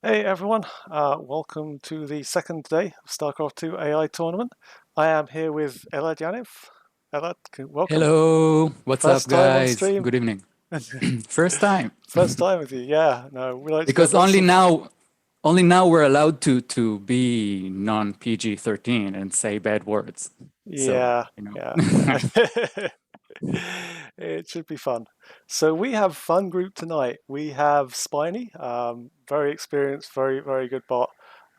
Hey everyone, welcome to the second day of Starcraft 2 AI tournament. I am here with Elad Yaniv. Elad, welcome. Hello, what's up, First time on guys? stream. Good evening. First time, First time with you. Yeah, no, we like to get because lots of. only now we're allowed to be non PG-13 and say bad words. So Yeah, you know, yeah. It should be fun. So we have fun group tonight. We have Spiny, very experienced, very good bot.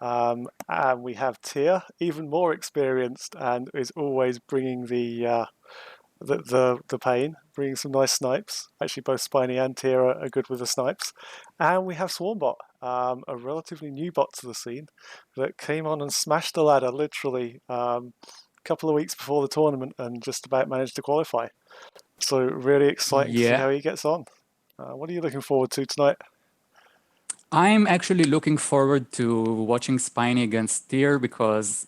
And we have Tia, even more experienced and is always bringing the pain, bringing some nice snipes. Actually, both Spiny and Tia are good with the snipes. And we have Swarmbot, a relatively new bot to the scene that came on and smashed the ladder literally a couple of weeks before the tournament and just about managed to qualify. So really exciting to see yeah, how he gets on. What are you looking forward to tonight? I'm actually looking forward to watching Spiny against Tyr because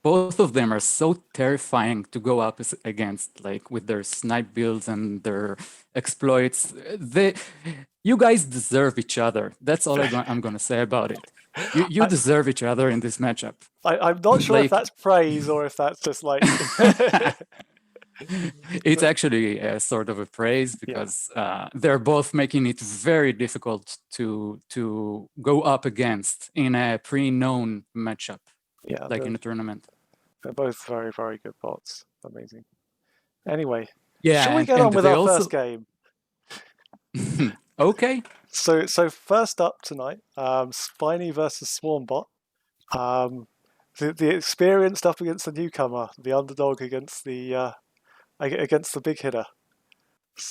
both of them are so terrifying to go up against, like with their snipe builds and their exploits. You guys deserve each other. That's all I'm gonna say about it. You I, deserve each other in this matchup. I'm not sure if Like, that's praise or if that's just like, it's but actually a sort of a praise yeah, because they're both making it very difficult to go up against in a pre-known matchup, yeah, like in a tournament. they're both very good bots. Amazing. Anyway, shall Yeah, we get and on with they our first also game? okay. So first up tonight, Spiny versus Swarmbot. Um, the experienced up against the newcomer, the underdog against the big hitter.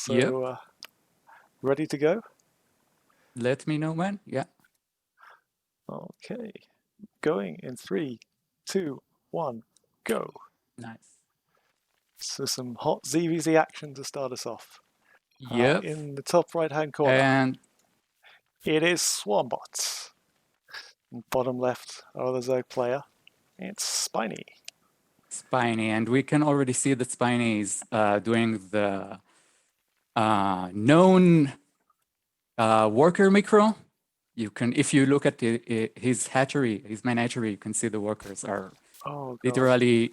Yep. So ready to go? Let me know, man. Yeah. Okay, going in three, two, one, go. Nice. So some hot ZVZ action to start us off. Yep. In the top right-hand corner, And it is Swarmbot. In bottom left, the Zerg player, it's Spiny. Spiny, and we can already see that Spiny is doing the known worker micro. You can, if you look at his hatchery, his main hatchery, you can see the workers are Oh god. literally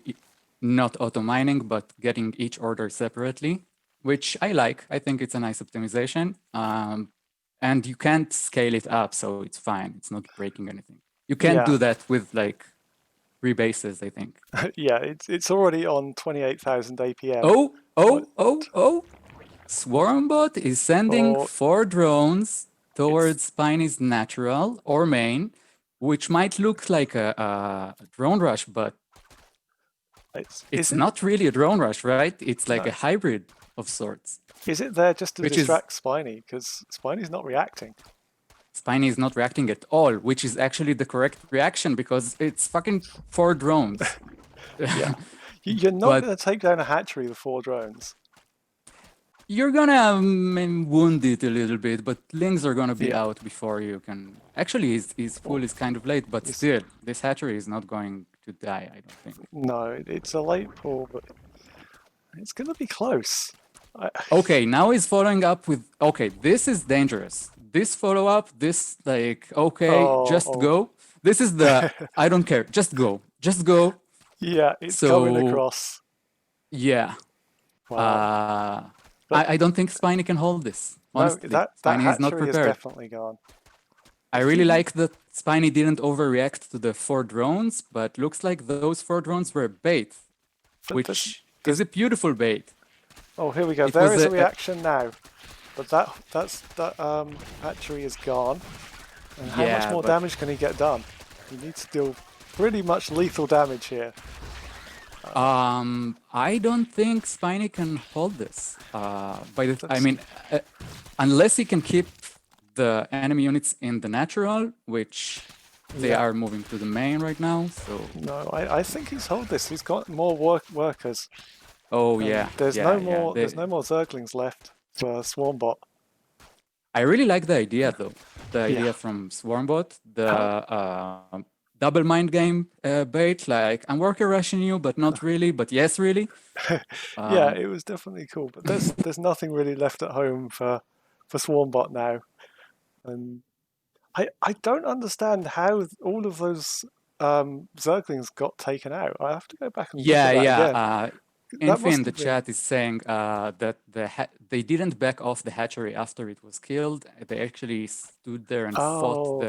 not auto mining, but getting each order separately, which I like. I think it's a nice optimization. And you can't scale it up, so it's fine. It's not breaking anything. You can't Yeah, do that with like rebases, I think. yeah, it's already on 28,000 APM. Oh, What? oh, oh, oh. Swarmbot is sending Oh, 4 drones it's towards Spiny's natural or main, which might look like a drone rush, but is it's it? not really a drone rush, right? It's like a No. hybrid of sorts, Is it there just to which is distract Spiny? Because Spiny's not reacting. Spiny is not reacting at all, which is actually the correct reaction because it's fucking 4 drones. Yeah. You're not But going to take down a hatchery with 4 drones. you're gonna wound it a little bit, but lings are gonna be Yeah. out before you can. Actually, his Well, full is kind of late, but it's, still, this hatchery is not going to die, I don't think. no, it's a late pull, but it's going to be close. I, Okay, now he's following up with. Okay, this is dangerous. This follow up, this like, okay, just oh, go. This is the. I don't care. Just go. Just go. yeah, it's coming So across. yeah, Wow. uh, But I don't think Spiny can hold this. no, Honestly, that Spiny is not hatchery is prepared. definitely gone. I I really think he, like that Spiny didn't overreact to the 4 drones, but looks like those 4 drones were bait, but which is there's, a beautiful bait. oh, here we go. It There was is a reaction now. But that hatchery is gone. And how much yeah, more but damage can he get done? He needs to deal pretty much lethal damage here. I don't think Spiny can hold this. I That's mean, unless he can keep the enemy units in the natural, which they yeah. are moving to the main right now. So, No, I think he's hold this. He's got more workers, oh and yeah, yeah, yeah. there's no more Zerglings left for Swarmbot. I really like the idea though. The Yeah. idea from Swarmbot, the How, double mind game bait. Like I'm worker rushing you, but not really. But yes, really. yeah, Um, it was definitely cool. But there's nothing really left at home for Swarmbot now. And I don't understand how all of those Zerglings got taken out. I have to go back and look at Yeah, that yeah. again. That Infi must in the have been. chat is saying that they didn't back off the hatchery after it was killed. They actually stood there and fought Oh,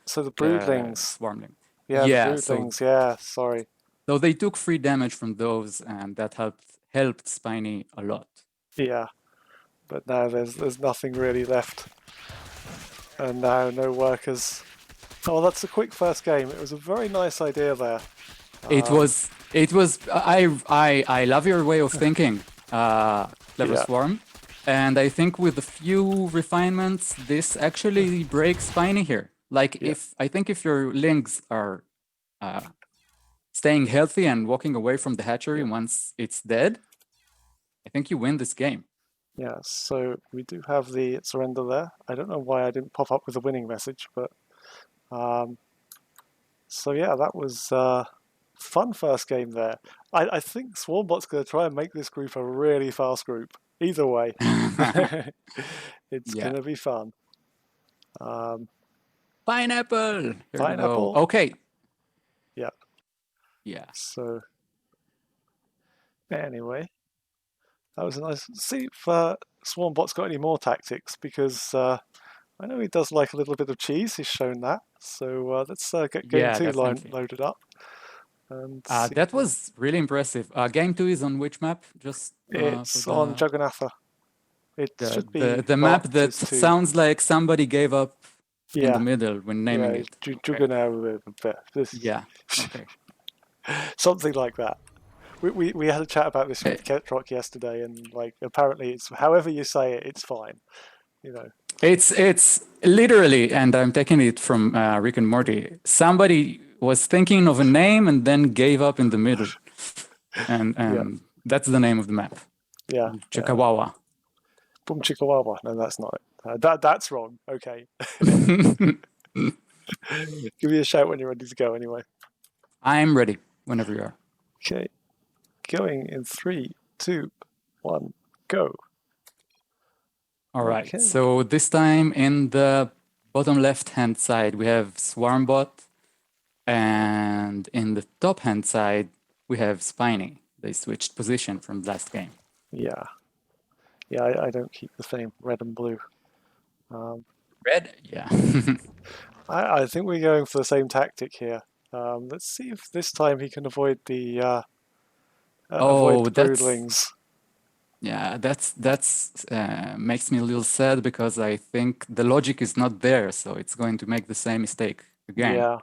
so the the broodlings. swarmling. Yeah, the Yeah, so broodlings. Yeah, sorry. so they took free damage from those, and that helped Spiny a lot. Yeah, but now there's nothing really left, and now no workers. Oh, that's a quick first game. It was a very nice idea there. Um, I love your way of thinking, Clever yeah, Swarm. And I think with a few refinements, this actually breaks Spiny here. Like yeah, if I think if your links are staying healthy and walking away from the hatchery yeah, once it's dead, I think you win this game. yeah. So we do have the surrender there. I don't know why I didn't pop up with a winning message, but um, so yeah, that was fun first game there. I think Swarmbot's going to try and make this group a really fast group. Either way, it's Yeah. going to be fun. Um, Pineapple. Here we go. Pineapple, Okay. yeah. Yeah. So anyway, that was a nice. See if Swarmbot's got any more tactics because I know he does like a little bit of cheese. He's shown that. So let's get game Yeah, two definitely. loaded up and see That what was really impressive. Game two is on which map? Just for it's on the Juggernautha. It the should the be the map marked that as two. sounds like somebody gave up in the Yeah, middle when naming yeah, it. Okay. Juggernautha. This Yeah. Okay. something like that. We had a chat about this Eh, with Ketrock yesterday, and like apparently it's however you say it, it's fine. You know. it's literally, and I'm taking it from Rick and Morty. Somebody was thinking of a name and then gave up in the middle, and Yeah, that's the name of the map, yeah, yeah. Chakawawa. Boom chickawawa. No, that's not it. That's wrong. Okay. Give me a shout when you're ready to go. Anyway. I'm ready whenever you are. Okay. Going in three, two, one, go. All right. Okay. So this time in the bottom left hand side, we have Swarmbot, and in the top hand side, we have Spiny. They switched position from last game. Yeah. Yeah. I don't keep the same red and blue. Um, Red? Yeah. I think we're going for the same tactic here. Let's see if this time he can avoid Oh, the that's broodlings. yeah, that's makes me a little sad because I think the logic is not there, so it's going to make the same mistake again. Yeah,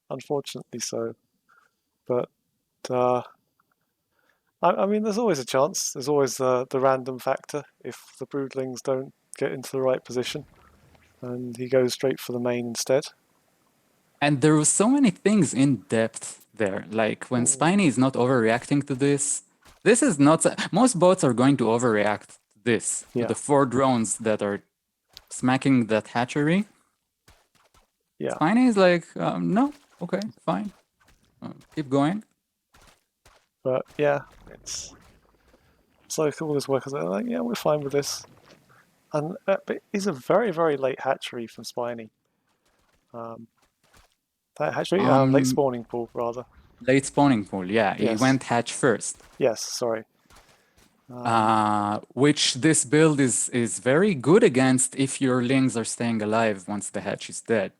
unfortunately so. But uh, I mean, there's always a chance. There's always the random factor if the broodlings don't get into the right position, and he goes straight for the main instead. And there were so many things in depth there. Like when Ooh, Spiny is not overreacting to this, this is not. Most bots are going to overreact to this, to yeah, the 4 drones that are smacking that hatchery. yeah. Spiny is like, no, okay, fine, keep going. But yeah, it's like all his workers are like, yeah, we're fine with this. And but it's a very late hatchery from Spiny. Um, that hatchery, late Um, spawning pool rather. Late spawning pool, yeah, he Yes, went hatch first. yes. Sorry. Um, Which this build is very good against if your lings are staying alive once the hatch is dead.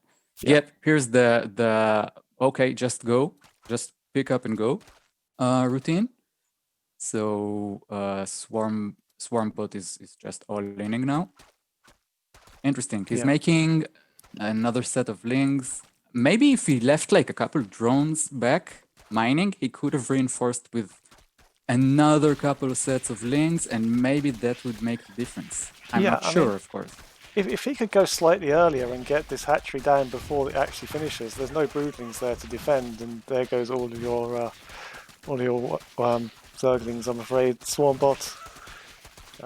yeah, Yep, here's the okay, just go, just pick up and go routine. So Swarmbot is just all inning now. Interesting. He's yeah, making another set of lings. Maybe if he left like a couple drones back mining, he could have reinforced with another couple of sets of links, and maybe that would make the difference. I'm yeah. not I mean, sure, of course. if he could go slightly earlier and get this hatchery down before it actually finishes, there's no broodlings there to defend, and there goes all your zerglings. I'm afraid. Swarmbot.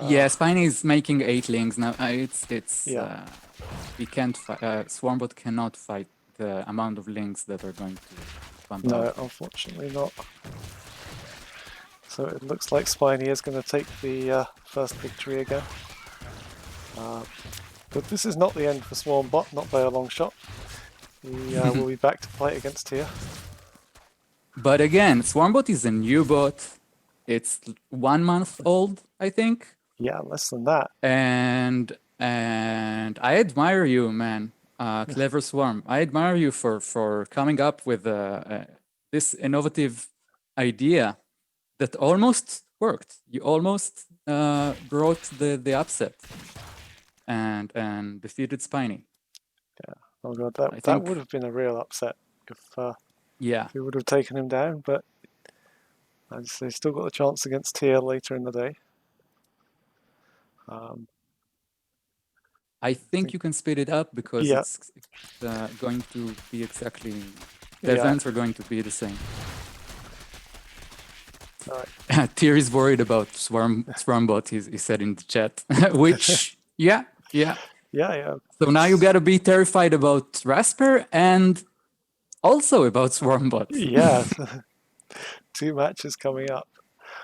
Yeah, Spiny is making 8 links now. It's Yeah. he can't Swarmbot cannot fight the amount of links that are going to pump out. No, unfortunately not. So it looks like Spiny is going to take the first victory again. Uh, But this is not the end for Swarmbot, not by a long shot. We will be back to play against Tier. But again, Swarmbot is a new bot. It's 1 month old, I think. Yeah, less than that. And I admire you, man. Clever Swarm. I admire you for coming up with this innovative idea that almost worked. You almost brought the upset and defeated Spiny. Yeah. Oh god, I that think, would have been a real upset yeah. if we would have taken him down. But they still got the chance against Tier later in the day. I think you can speed it up because Yeah, it's going to be exactly, the yeah. events are going to be the same. All right. Tyr is worried about Swarmbot, he said in the chat, which, yeah. Yeah, yeah. So now you got to be terrified about Rasper and also about Swarmbot. Yeah, 2 matches coming up.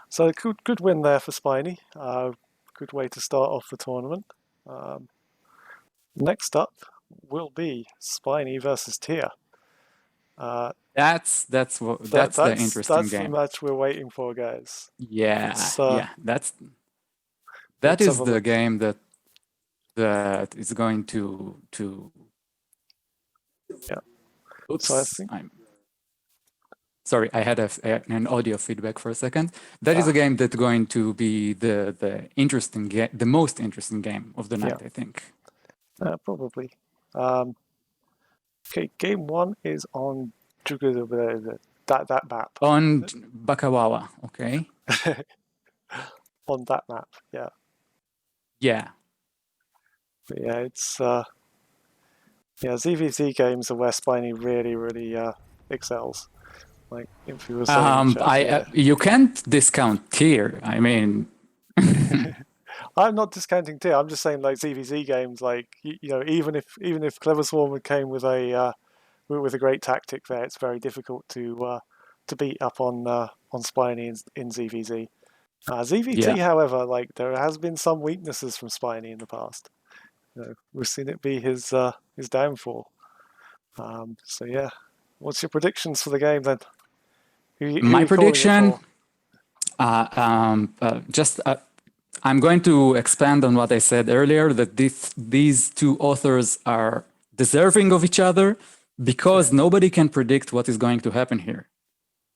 So good win there for Spiny. Good way to start off the tournament. Next up will be Spiny versus Tier. That's the interesting That's the game. match we're waiting for, guys. Yeah, It's, that let's have is a the look. game that is going to Yeah. So I oops, think sorry, I had an audio feedback for a second. That is a game that's going to be the interesting game, the most interesting game of the night, I think. probably. Okay, game 1 is on that map. On Bakawawa, okay? On that map, yeah. Yeah. But yeah, it's ZVZ games are where Spiny really excels. Like if you were saying in chat, you can't discount Tier. I mean, I'm not discounting Tier. I'm just saying like ZVZ games, like even if Clever Swarm came with a great tactic there, it's very difficult to beat up on Spiny in ZVZ. ZVT, yeah. however, like there has been some weaknesses from Spiny in the past. We've seen it be his downfall. So yeah, what's your predictions for the game then? Who My are you calling it prediction, for? I'm going to expand on what I said earlier, that these two authors are deserving of each other because nobody can predict what is going to happen here.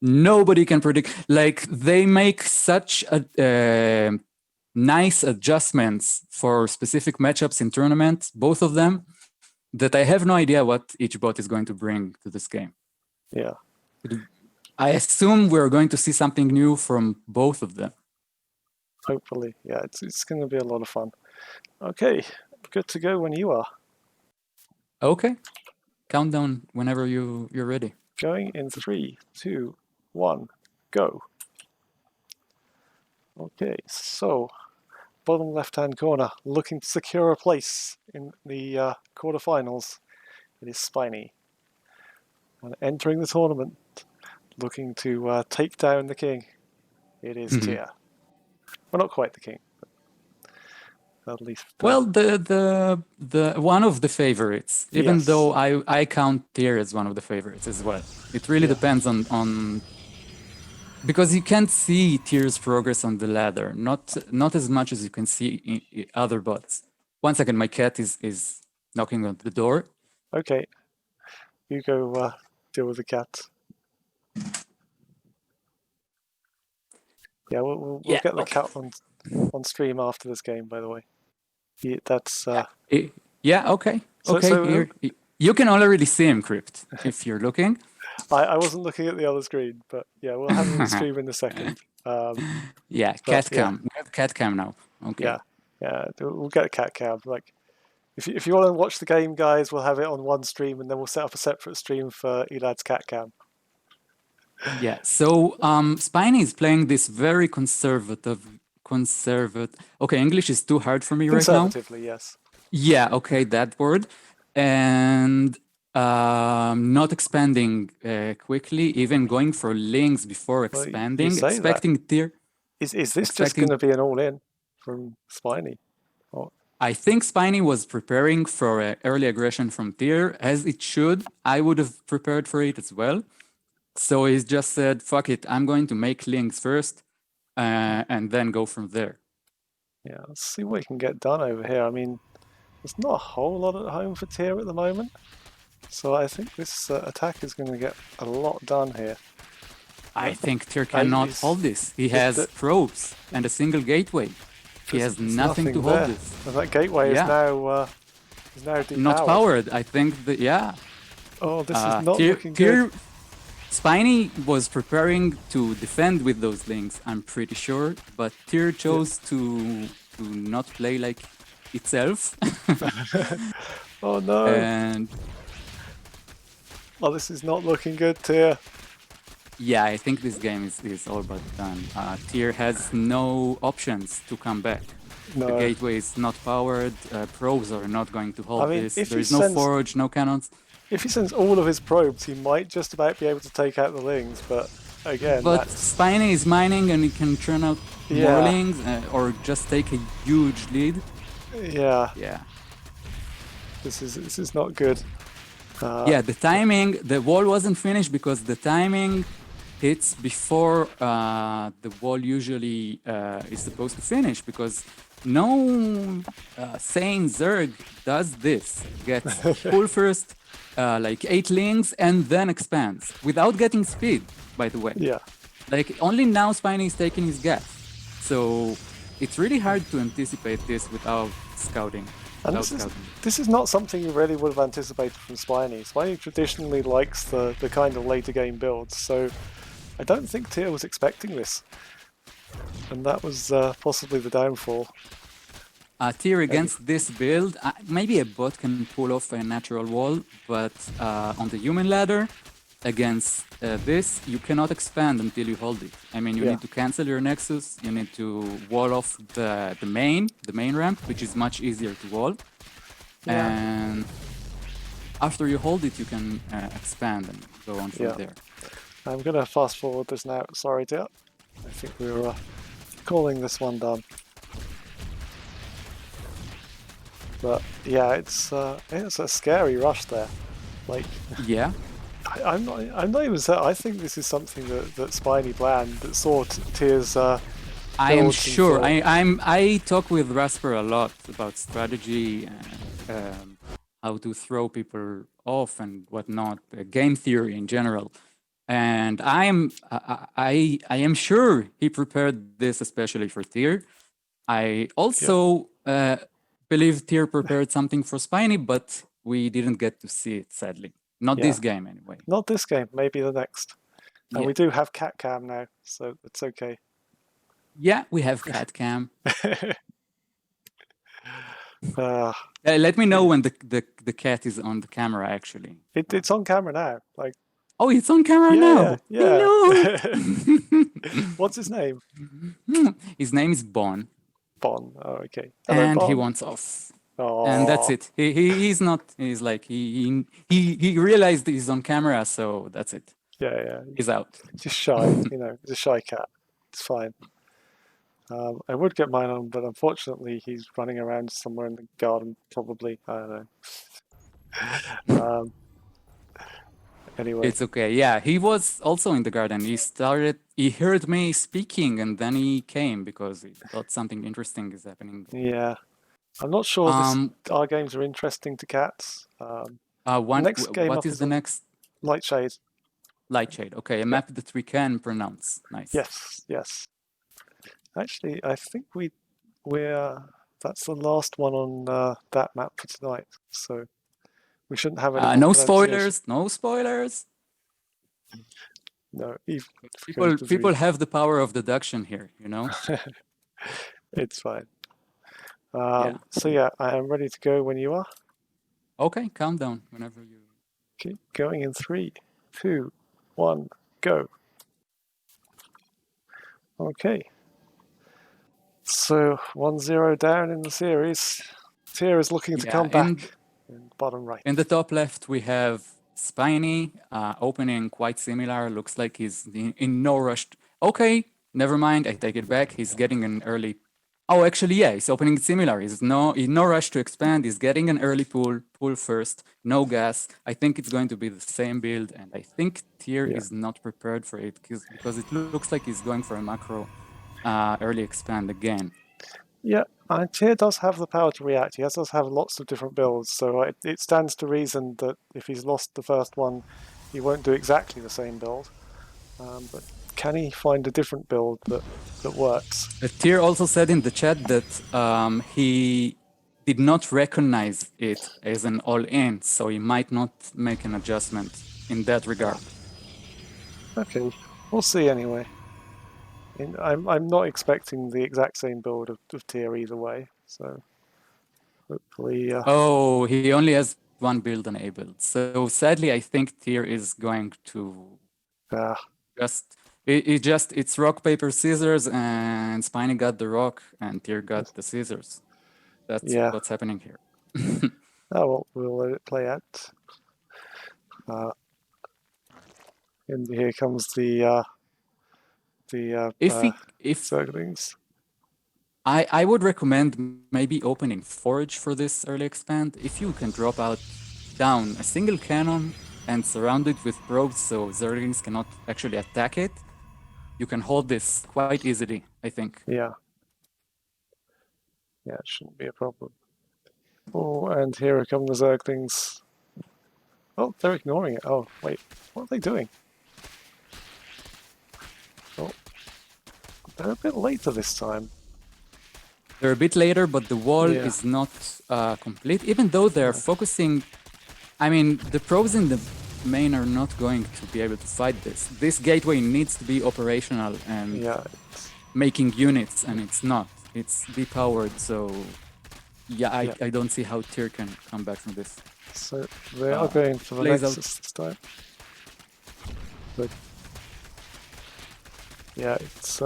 Nobody can predict. Like, they make such nice adjustments for specific matchups in tournaments, both of them, that I have no idea what each bot is going to bring to this game. Yeah. I assume we're going to see something new from both of them. Hopefully, yeah, it's going to be a lot of fun. Okay, good to go when you are. Okay, countdown whenever you're ready. Going in 3, 2, 1, go. Okay, so bottom left-hand corner, looking to secure a place in the quarterfinals. It is Spiny. And entering the tournament, looking to take down the king. It is Tier. Well, not quite the king, but at least. Well, the one of the favorites, even Yes. though I count Tier as one of the favorites as well. It really depends on because you can't see Tier's progress on the ladder, not as much as you can see in other bots. 1 second, my cat is knocking on the door. Okay, you go deal with the cat. Yeah, we'll get the cat on stream after this game. By the way, that's yeah. Okay. So, okay. so Here, you can already see him, Crypt, if you're looking. I wasn't looking at the other screen, but yeah, we'll have him on stream in a second. Yeah, cat cam. We have cat cam now. Okay. Yeah, we'll get a cat cam. Like, if you want to watch the game, guys, we'll have it on one stream, and then we'll set up a separate stream for Elad's cat cam. Yeah. So Spiny is playing this very conservative. Okay, English is too hard for me right now. Conservatively, yes. Yeah. Okay, that word, and not expanding quickly, even going for links before expanding, you say expecting that. Tier. Is this just going to be an all-in from Spiny? I think Spiny was preparing for early aggression from Tyr, as it should. I would have prepared for it as well. So he's just said, fuck it, I'm going to make links first and then go from there. Yeah, let's see what we can get done over here. I mean, there's not a whole lot at home for Tyr at the moment. So I think this attack is going to get a lot done here. I think Tyr cannot He's, hold this. He has probes and a single gateway. He has there's nothing to nothing hold there. this. And that gateway Yeah, is now not depowered. powered. I think that, yeah. Oh, this is not looking good. Tyr, Spiny was preparing to defend with those links, I'm pretty sure, but Tyr chose to not play like itself. Oh no. And Oh, this is not looking good, Tyr. yeah, I think this game is all but done. Tyr has no options to come back. The No. gateway is not powered. Probes are not going to hold I mean, this. if There he is no sends forge, no cannons. if he sends all of his probes, he might just about be able to take out the Lings. But again, But that's Spiny is mining and he can churn out more yeah, lings or just take a huge lead. yeah. Yeah. This is not good. Yeah, the timing, the wall wasn't finished because the timing hits before the wall usually is supposed to finish because no sane Zerg does this. Gets pull first, like 8 links, and then expands without getting speed, by the way. Yeah, Like, only now Spiny is taking his gas. So it's really hard to anticipate this without scouting. and this is not something you really would have anticipated from Spiny. Spiny traditionally likes the kind of later game builds, so I don't think Tyr was expecting this, and that was possibly the downfall. Tyr against this build, maybe a bot can pull off a natural wall, but on the human ladder, against this, you cannot expand until you hold it. I mean, you need to cancel your nexus, you need to wall off the main ramp, which is much easier to wall. Yeah. And after you hold it, you can expand and go on from there. I'm going to fast forward this now. Sorry, Tyr. I think we were calling this one done. But yeah, it's a scary rush there. Like, yeah, I'm not even certain. I think this is something that Spiny planned, that saw Tyr's. I am sure. I talk with Rasper a lot about strategy and how to throw people off and whatnot, game theory in general. And I am sure he prepared this especially for Tyr. I also believe Tyr prepared something for Spiny, but we didn't get to see it, sadly. Not this game, anyway. Not this game, maybe the next. And we do have cat cam now, so it's okay. Yeah, we have cat cam. Let me know when the cat is on the camera, actually. It's on camera now. Like, oh, it's on camera now. Yeah. Hello. What's his name? His name is Bon. Bon. Oh, okay. Hello, and Bon. he wants off. Aww. And that's it. He's not. He's like he realized he's on camera, so that's it. Yeah. He's out. Just shy. He's a shy cat. It's fine. I would get mine on, but unfortunately he's running around somewhere in the garden, probably. I don't know. Anyway. It's okay. Yeah, he was also in the garden. He heard me speaking and then he came because he thought something interesting is happening. Yeah. I'm not sure our games are interesting to cats. Next game what is the next? Lightshade. Lightshade. Okay, a map that we can pronounce. Nice. Yes. Actually, I think that's the last one on that map for tonight. So we shouldn't have any no spoilers. No spoilers. No. People have the power of deduction here, It's fine. So yeah, I am ready to go when you are. Okay, countdown whenever you. Okay, going in 3, 2, 1, go. Okay. So 1-0 down in the series. Tyr is looking to come back. In bottom right. In the top left, we have Spiny, opening quite similar. Looks like he's in no rush. Okay, never mind. I take it back. He's getting an early Oh, actually, yeah, he's opening similar. He's in no rush to expand. He's getting an early pull first, no gas. I think it's going to be the same build, and I think Tier Yeah, is not prepared for it because it looks like he's going for a macro early expand again. yeah. And Tyr does have the power to react. He does have lots of different builds, so it stands to reason that if he's lost the first one, he won't do exactly the same build. But can he find a different build that works? Tier also said in the chat that he did not recognize it as an all-in, so he might not make an adjustment in that Ah, regard. okay, we'll see anyway. I'm not expecting the exact same build of Tyr either way, so hopefully, Oh, he only has one build enabled. So sadly, I think Tyr is going to uh, just it's rock paper scissors, and Spiny got the rock and Tyr got the scissors. That's yeah. what's happening here. Oh well, we'll let it play out. Uh, and here comes if he if circlings. I would recommend maybe opening Forge for this early expand. If you can drop out down a single cannon and surround it with probes so Zerglings cannot actually attack it, you can hold this quite easily, I think. Yeah, yeah, it shouldn't be a problem. Oh, and here come the Zerglings. Oh, they're ignoring it. Oh, wait, what are they doing? Oh, they're a bit later this time. They're a bit later, but the wall Yeah, is not complete, even though they're no, focusing. I mean, the pros in the main are not going to be able to fight this. This gateway needs to be operational and yeah, making units, and it's not. It's depowered, so yeah, yeah. I don't see how Tyr can come back from this. So they are going for the Plays out. Nexus this time. But yeah, it's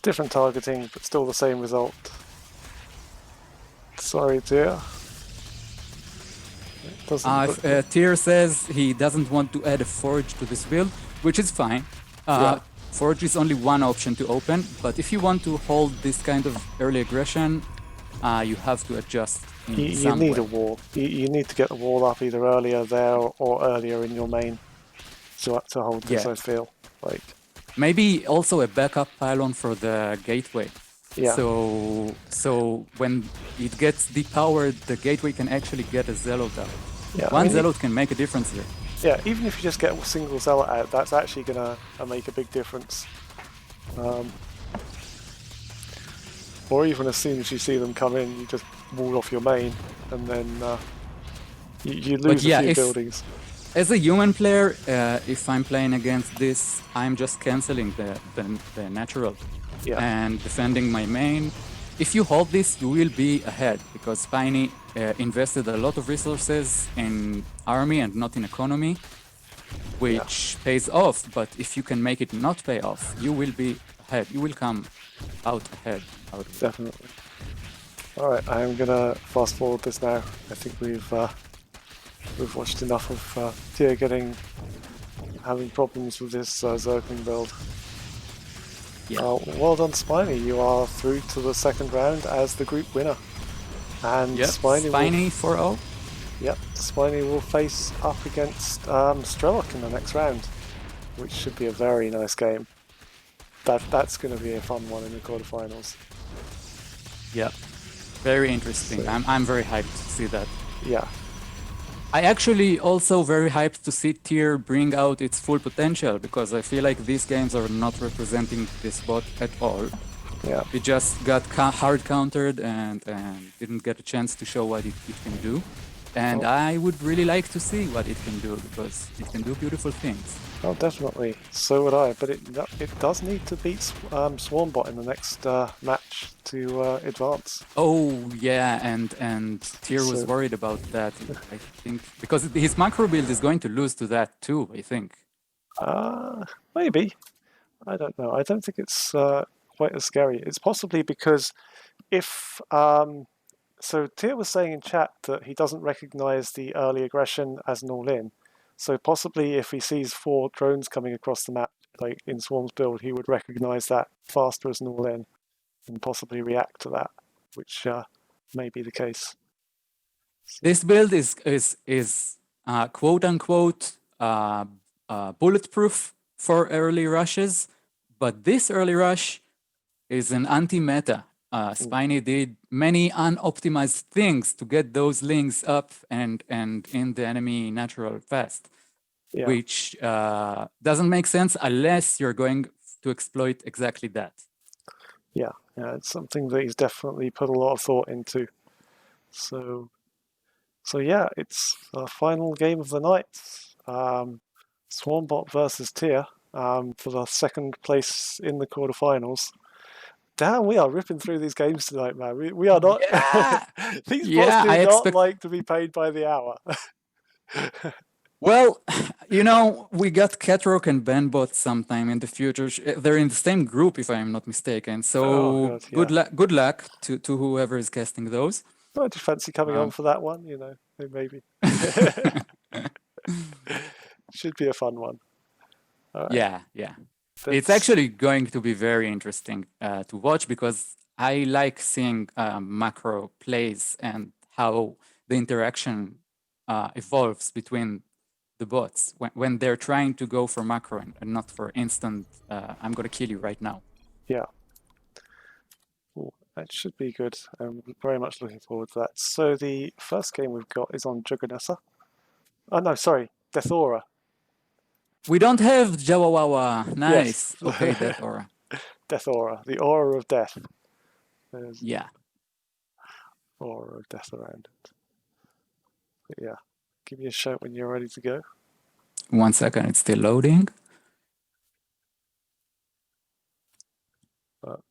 different targeting, but still the same result. Sorry, dear. It doesn't look. Tyr says he doesn't want to add a forge to this build, which is fine. Yeah, Forge is only one option to open, but if you want to hold this kind of early aggression, you have to adjust in you some need a way. wall. You need to get the wall up either earlier there or earlier in your main to hold this. Yeah, I feel like maybe also a backup pylon for the gateway. yeah, So when it gets depowered, the gateway can actually get a zealot out. yeah. I One mean, zealot can make a difference here. yeah. Even if you just get a single zealot out, that's actually gonna make a big difference. Um, or even as soon as you see them come in, you just wall off your main, and then you But lose a yeah, few if buildings. as a human player, if I'm playing against this, I'm just canceling the natural Yeah, and defending my main. If you hold this, you will be ahead because Spiny invested a lot of resources in army and not in economy, yeah, which pays off. But if you can make it not pay off, you will be ahead. You will come out ahead out of it. definitely. All right, I'm gonna fast forward this now. I think we've watched enough of Tyr having problems with this Zergling build. Yeah. Well done, Spiny. You are through to the second round as the group winner. And Yep. Spiny 4-0. Spiny will face up against Strelok in the next round, which should be a very nice game. That's going to be a fun one in the quarterfinals. Yep. Very interesting. So, I'm very hyped to see that. yeah, I actually also very hyped to see Tier bring out its full potential because I feel like these games are not representing this bot at all. yeah. It just got hard countered and didn't get a chance to show what it can do. And Oh, I would really like to see what it can do because it can do beautiful things. oh, definitely. So would I. But it does need to beat Swarmbot in the next match to advance. Oh yeah, and Tier was So worried about that. I think because his macro build is going to lose to that too. I think. maybe. I don't know. I don't think it's quite as scary. It's possibly because if so Tyr was saying in chat that he doesn't recognize the early aggression as an all-in. So possibly if he sees 4 drones coming across the map, like in Swarm's build, he would recognize that faster as an all-in. and possibly react to that, which may be the case. This build is quote unquote bulletproof for early rushes, but this early rush is an anti-meta. Spiny did many unoptimized things to get those links up and in the enemy natural fast, Yeah, which doesn't make sense unless you're going to exploit exactly that. yeah, it's something that he's definitely put a lot of thought into. So, yeah, it's the final game of the night. Swarmbot versus Tier for the second place in the quarterfinals. Damn, we are ripping through these games tonight, man. We are not. Yeah, These bots yeah. do I not expect. like to be paid by the hour. Well, we got Catrock and Banbot sometime in the future. They're in the same group, if I'm not mistaken. Oh So god, yeah. good luck to whoever is casting those. I do fancy coming on Um, for that one, maybe. Should be a fun one. All right. yeah, yeah. It's That's actually going to be very interesting to watch because I like seeing macro plays and how the interaction evolves between the bots when they're trying to go for macro and not for instant, I'm going to kill you right now. yeah. Ooh, that should be good. I'm very much looking forward to that. So the first game we've got is on Jugganessa. Oh no, sorry, Deathora. We don't have Jawawawa. Yes, Nice. Okay, Death Aura. Deathora, the aura of death. There's Yeah. aura of death around it. But yeah, give me a shout when you're ready to go. 1 second, it's still loading. But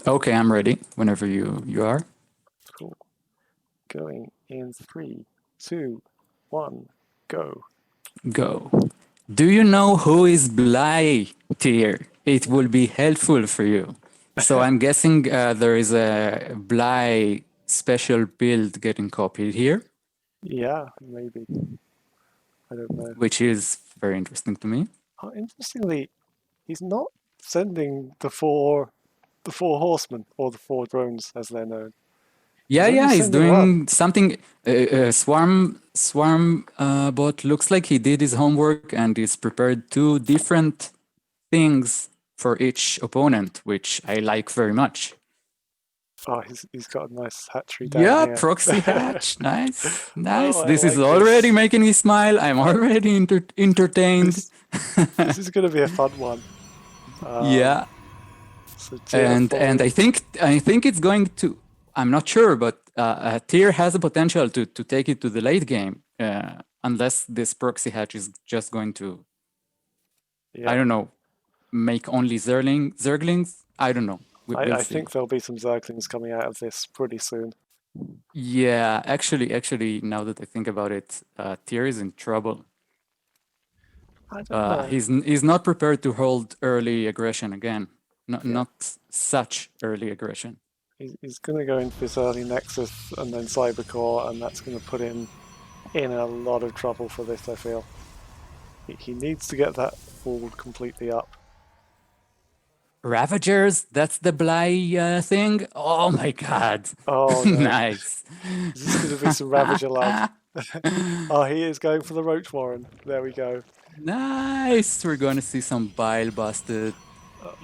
Okay, I'm ready whenever you are. cool. Going in 3, 2, 1, go. Go. Do you know who is Bly tier? It will be helpful for you. So I'm guessing there is a Bly special build getting copied here, Yeah, maybe. I don't know. which is very interesting to me. Oh, interestingly, he's not sending the four horsemen or the four drones as they're known. He's Yeah, only yeah, he's sending one. doing something. Swarm bot looks like he did his homework and is prepared two different things for each opponent, which I like very much. Oh, he's got a nice hatchery down Yeah, here. proxy hatch. Nice, Oh, nice. I This is like already this. making me smile. I'm I, already entertained. this is going to be a fun one. Yeah, So tier and following. I think it's going to. I'm not sure, but Tier has the potential to take it to the late game, unless this proxy hatch is just going to, I Yeah, don't know, make only Zerglings. I don't know. We'll I see. think there'll be some Zerglings coming out of this pretty soon. Yeah, actually, now that I think about it, Tier is in trouble. I don't know. He's not prepared to hold early aggression again. Yeah, Not such early aggression. he's going to go into this early Nexus and then Cybercore, and that's going to put him in a lot of trouble for this, I feel. He needs to get that wall completely up. Ravagers, that's the Bly thing. Oh my god, Oh no. nice. Is this going to be some Ravager love? Oh, he is going for the Roach Warren. There we go. Nice. We're going to see some bile busted.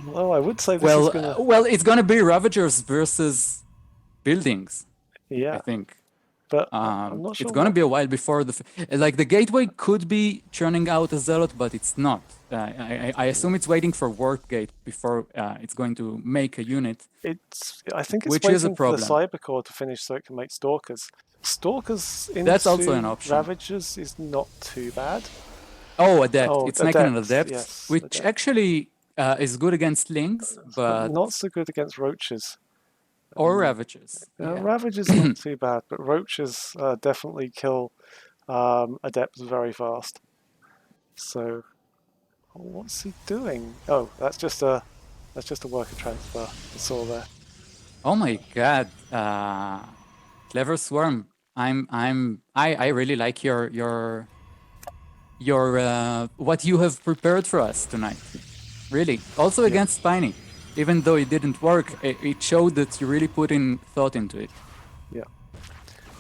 Oh, I would say this is Well, going to. it's going to be Ravagers versus buildings, I Yeah, think. but I'm not It's sure going to what. be a while before like the gateway could be churning out a zealot, but it's not. I assume it's waiting for Workgate before it's going to make a unit, I think it's which is a waiting for the problem. Cybercore to finish so it can make Stalkers. Stalkers That's also an into option. Ravagers is not too bad. Oh, Adept. Oh, It's making an Adept, Adept, yes, which Adept. actually is good against Lings, But but not so good against Roaches. or Ravagers. Yeah. Ravagers not too bad, but Roaches definitely kill Adepts very fast. So, what's he doing? Oh, that's just a worker transfer. I saw there. Oh my god. Clever Swarm. I really like your what you have prepared for us tonight. Really. Also Yeah, against Spiny. even though it didn't work, it showed that you really put in thought into it. Yeah.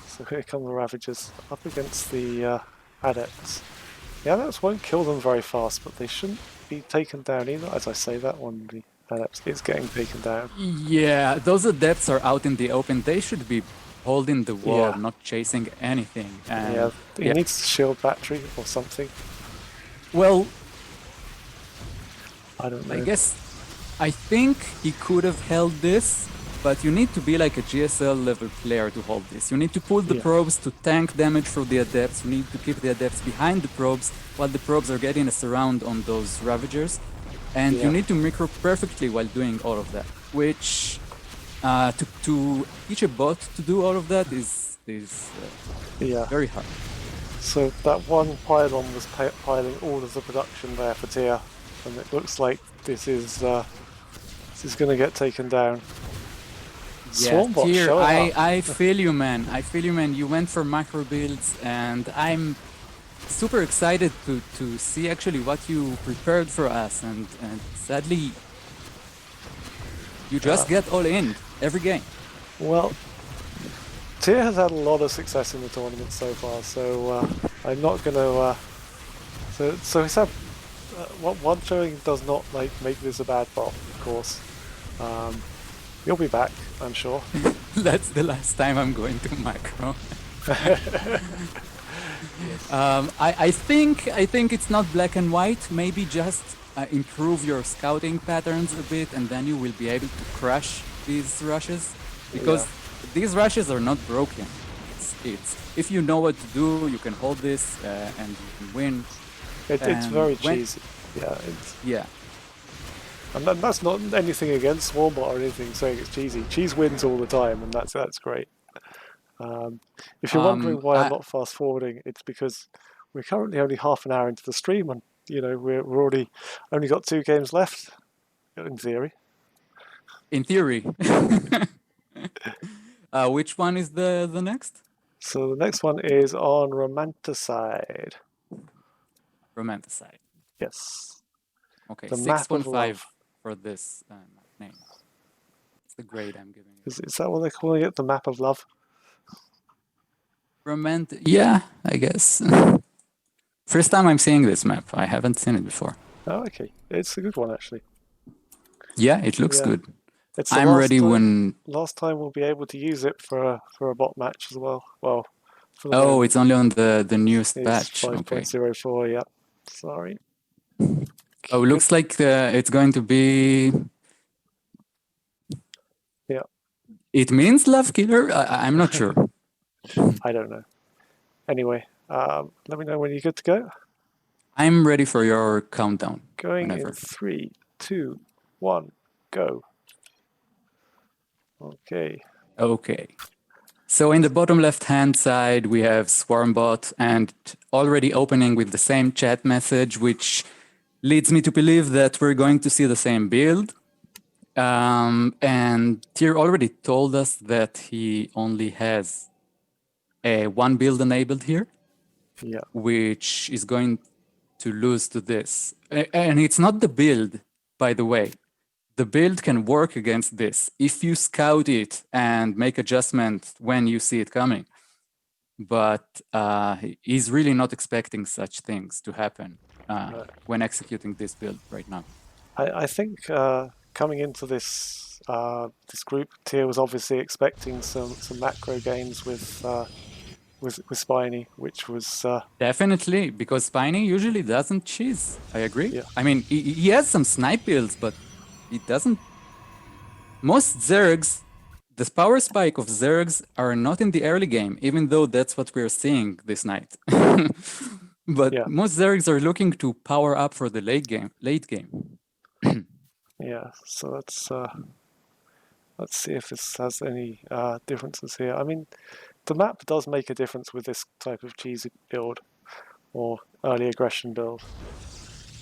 So here come the Ravagers up against the Adepts. The Adepts won't kill them very fast, but they shouldn't be taken down either. As I say that one, the Adepts is getting taken down. Yeah, those adepts are out in the open. They should be holding the wall, Yeah. not chasing anything. Yeah, And he yeah, needs shield battery or something. well, I don't I know. guess I think he could have held this, but you need to be like a GSL level player to hold this. You need to pull the Yeah. probes to tank damage for the adepts. You need to keep the adepts behind the probes while the probes are getting a surround on those Ravagers. And you Yeah. need to micro perfectly while doing all of that, which to teach a bot to do all of that is Yeah. very hard. So that one pylon was piling all of the production there for Tyr, and it looks like this is going to get taken down. Yeah, Swarmbot Tyr, showing up. I feel you, man. I feel you, man. You went for macro builds, and I'm super excited to see actually what you prepared for us. And sadly, you just get all in every game. Well, Tyr has had a lot of success in the tournament so far, so I'm not going to. So he's had one showing does not like make this a bad bot, of course. He'll be back, I'm sure. That's the last time I'm going to macro. I think it's not black and white. Maybe just improve your scouting patterns a bit, and then you will be able to crush these rushes. Because these rushes are not broken. It's if you know what to do, you can hold this and you can win. It's very cheesy. Yeah. And that's not anything against Swarmbot or anything saying it's cheesy. Cheese wins all the time, and that's great. If you're wondering why I'm not fast forwarding, it's because we're currently only half an hour into the stream, and we're already only got 2 games left, in theory. In theory. Which one is the next? So the next one is on Romanticide. Romanticide. Yes. Okay, The map of 6.5 love. for this name. It's the grade I'm giving it. Is that what they're calling it? The map of love? Yeah, I guess. First time I'm seeing this map. I haven't seen it before. Oh, okay. It's a good one, actually. Yeah, it looks good. It's I'm ready when... Last time we'll be able to use it for a bot match as well. Well, for the Oh, moment. it's only on the newest It's patch. Okay. 5.04, yeah. Sorry. Oh, looks like it's going to be... Yeah. It means Love Killer? I'm not sure. I don't know. Anyway, let me know when you're good to go. I'm ready for your countdown. Going whenever. in 3, 2, 1, go. Okay. Okay. So in the bottom left-hand side, we have Swarmbot, and already opening with the same chat message, which leads me to believe that we're going to see the same build. And Tyr already told us that he only has one build enabled here, which is going to lose to this. And it's not the build, by the way. The build can work against this if you scout it and make adjustments when you see it coming. But he's really not expecting such things to happen when executing this build right now. I think coming into this this group, Tyr was obviously expecting some macro gains with Spiny, which was definitely, because Spiny usually doesn't cheese. I agree. Yeah. I mean, he has some snipe builds, but he doesn't. Most Zergs, the power spike of Zergs are not in the early game, even though that's what we're seeing this night. But most Zergs are looking to power up for the late game. Yeah, so let's see if this has any differences here. I mean, the map does make a difference with this type of cheesy build or early aggression build.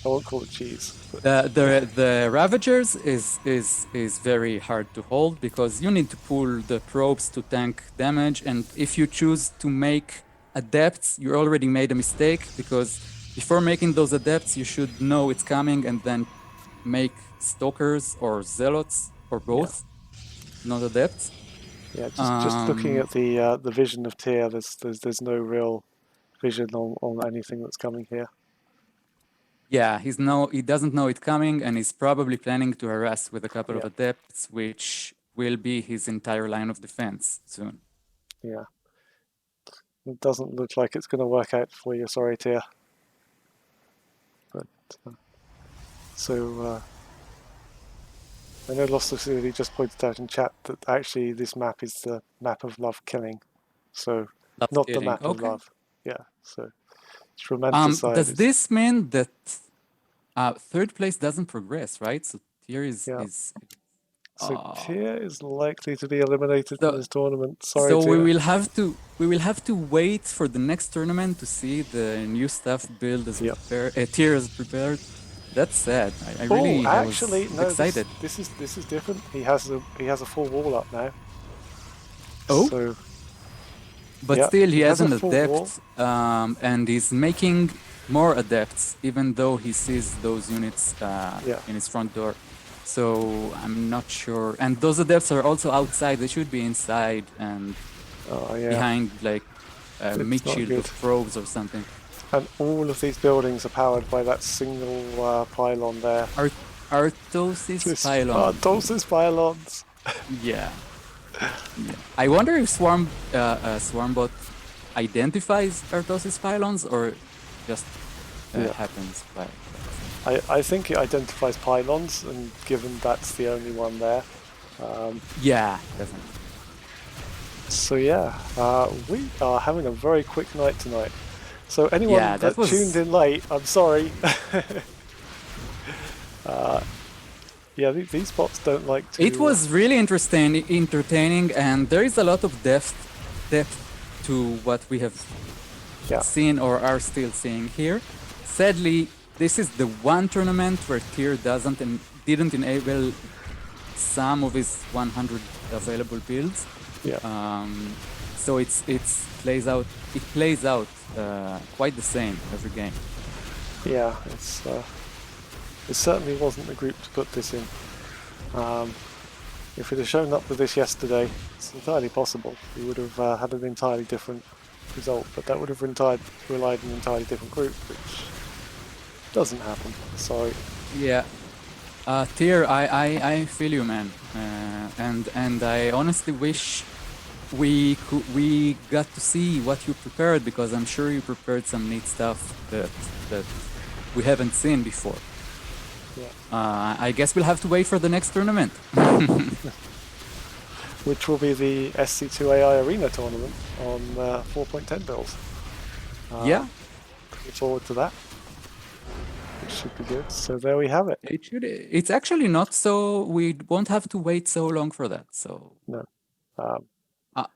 I won't call it cheese. The Ravagers is very hard to hold because you need to pull the probes to tank damage, and if you choose to make adepts, you already made a mistake, because before making those adepts, you should know it's coming and then make stalkers or zealots or Yeah, both, not adepts. yeah. Just looking Um, at the vision of Tyr, there's no real vision on anything that's coming here. yeah, he doesn't know it coming, and he's probably planning to harass with a couple of Yeah, adepts, which will be his entire line of defense soon. yeah. It doesn't look like it's going to work out for you. Sorry, Tyr. But uh, so I know Lost of City just pointed out in chat that actually this map is the map of love killing, so Love not the killing. map of Okay. love. Yeah, so it's romanticized. Does this mean that third place doesn't progress, right? So tier Yeah, is so uh, Tyr is likely to be eliminated in so this tournament. Sorry, so Tyr. we will have to wait for the next tournament to see the new stuff build as Yeah. prepare tier as prepared. That's sad. I Oh, really I was actually, no. This excited. this is different. He has a full wall up now. Oh, So but yeah, still he he has has a an full wall. adept, and he's making more adepts, even though he sees those units Yeah. in his front door. So I'm not sure. And those adepts are also outside. They should be inside and Oh yeah, behind like a it's meat not shield good. with probes or something. And all of these buildings are powered by that single pylon there. Art Artosis This pylon. Dulce's pylons. Yeah, yeah. I wonder if Swarmbot identifies Artosis pylons or just Yeah, happens by accident. I think it identifies pylons, and given that's the only one there. Yeah, definitely. So yeah, we are having a very quick night tonight. So anyone Yeah, that that tuned was. in late, I'm sorry. Yeah, these bots don't like It to. was really interesting, entertaining, and there is a lot of depth to what we have Yeah, seen or are still seeing here. Sadly, this is the one tournament where Tier doesn't and didn't enable some of his 100 available builds. yeah, So it plays out quite the same every game. yeah. It certainly wasn't the group to put this in. If it had shown up with this yesterday, it's entirely possible we would have had an entirely different result, but that would have relied on an entirely different group, which doesn't happen. Sorry. Yeah, Tier, I feel you, man, and I honestly wish we got to see what you prepared, because I'm sure you prepared some neat stuff that we haven't seen before. Yeah. I guess we'll have to wait for the next tournament. Which will be the SC2AI Arena tournament on 4.10 bills. Yeah, Looking forward to that. It should be good. So there we have it. it should. It's actually not so. We won't have to wait so long for that. So, No. Um, uh,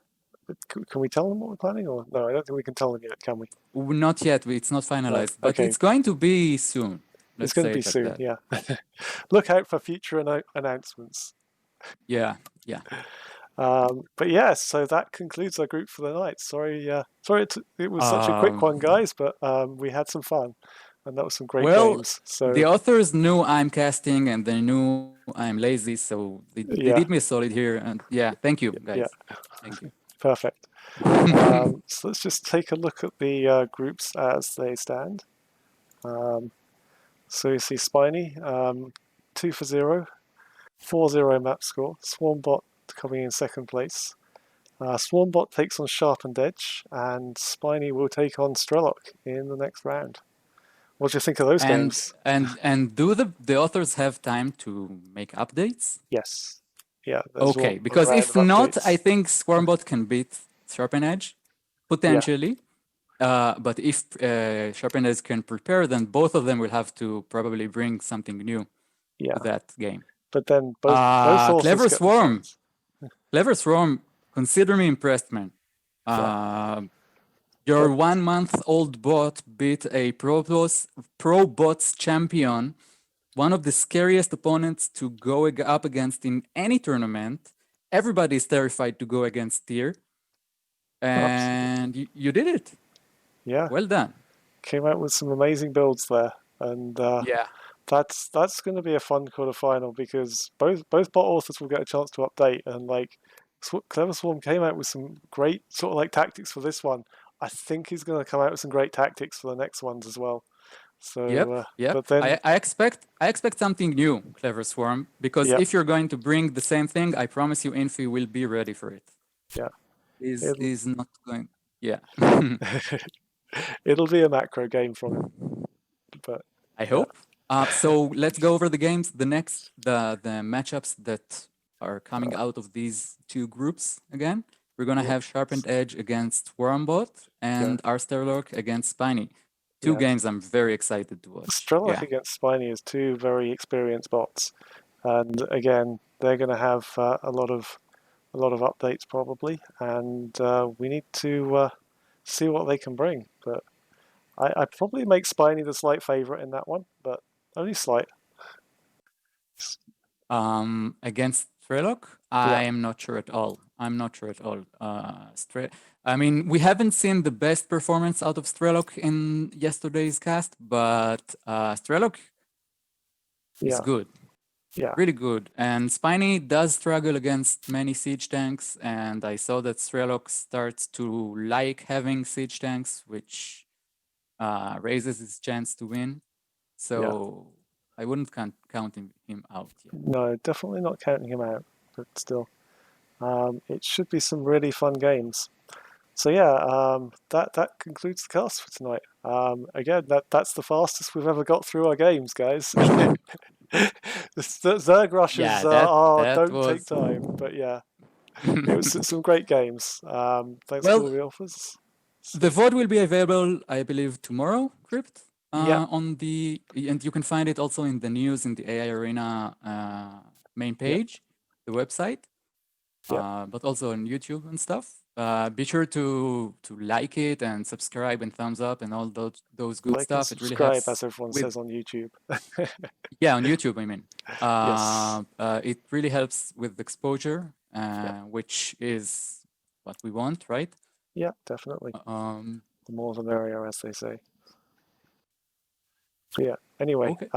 can we tell them what we're planning, or no? I don't think we can tell them yet, can we? not yet. It's not No. finalized, but Okay. it's going to be soon. It's Let's going to say be it like soon. that. Yeah. Look out for future announcements. Yeah, yeah. But yeah, so that concludes our group for the night. Sorry, it was such a quick one, Um, guys, but we had some fun, and that was some great well, games. the So authors knew I'm casting, and they knew I'm lazy, so they yeah, did me a solid here. And yeah, thank you, yeah, guys. Thank you. perfect. So let's just take a look at the groups as they stand. So you see Spiny, 2 for 0, 4-0 map score. Swarmbot coming in second place. Swarmbot takes on Sharpened Edge, and Spiny will take on Strelok in the next round. What do you think of those and games? and do the authors have time to make updates? Yes. Yeah, there's Okay, one because round of if not, I updates. think Swarmbot can beat Sharpen Edge, Yeah, potentially. But if Sharpen Edge can prepare, then both of them will have to probably bring something new to yeah. that game. But then both authors Clever get the Swarm. chance. Clever Swarm, consider me impressed, man. Yeah. Uh, your But 1 month old bot beat a Pro Bots champion, one of the scariest opponents to go up against in any tournament. Everybody is terrified to go against Tier, absolutely. and you did it. Yeah. Well done. Came out with some amazing builds there. And Yeah. that's going to be a fun quarterfinal because both bot authors will get a chance to update and like Clever Swarm came out with some great sort of like tactics for this one. I think he's going to come out with some great tactics for the next ones as well. So, Yep, yep. but then I expect something new, Clever Swarm, because yeah, if you're going to bring the same thing, I promise you, Infi will be ready for it. yeah, Is it'll is not going. Yeah. it'll be a macro game from him. But I yeah, hope. So let's go over the games. The matchups that are coming out of these two groups again. We're gonna yeah, have Sharpened Edge against Wormbot yeah, and Arsterlork against Spiny. Two yeah. games I'm very excited to watch. Strelok Yeah. against Spiny is two very experienced bots, and again, they're going to have a lot of updates probably, and we need to see what they can bring. But I'd probably make Spiny the slight favourite in that one, but only slight. Against Strelok, Yeah, I am not sure at all. I'm not sure at all. I mean, we haven't seen the best performance out of Strelok in yesterday's cast, but Strelok is yeah, good, yeah, really good. And Spiny does struggle against many siege tanks, and I saw that Strelok starts to like having siege tanks, which raises his chance to win. yeah. So I wouldn't count him out yet. No, definitely not counting him out, but still, it should be some really fun games. So yeah, that concludes the cast for tonight. Again, that's the fastest we've ever got through our games, guys. The Zerg rushes Yeah, that don't take was time, but yeah, it was some great games. Thanks for well. all the offers. The So, VOD will be available, I believe, tomorrow, Crypt, yeah, and you can find it also in the news in the AI Arena main yeah, page, the website, yeah. but also on YouTube and stuff. Be sure to like it and subscribe and thumbs up and all those good Like and stuff. It really subscribe, as helps everyone with says on YouTube. yeah on YouTube. I mean, Yes, it really helps with exposure, yeah, which is what we want, right? yeah, definitely. Um, The more the merrier, as they say. So yeah. Anyway, okay.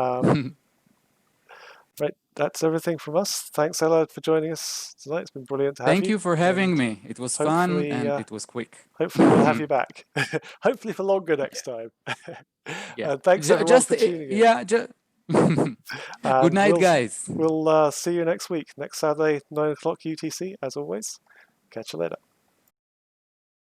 right, that's everything from us. Thanks, Ella, for joining us tonight. It's been brilliant to have Thank you, you for having and me. It was fun hopefully, and it was quick. hopefully we'll have you back. Hopefully for longer Yeah, next time. yeah. Thanks everyone Just for tuning in, yeah. Good and night, guys. we'll see you next week, next Saturday, 9 o'clock UTC, as always. Catch you later.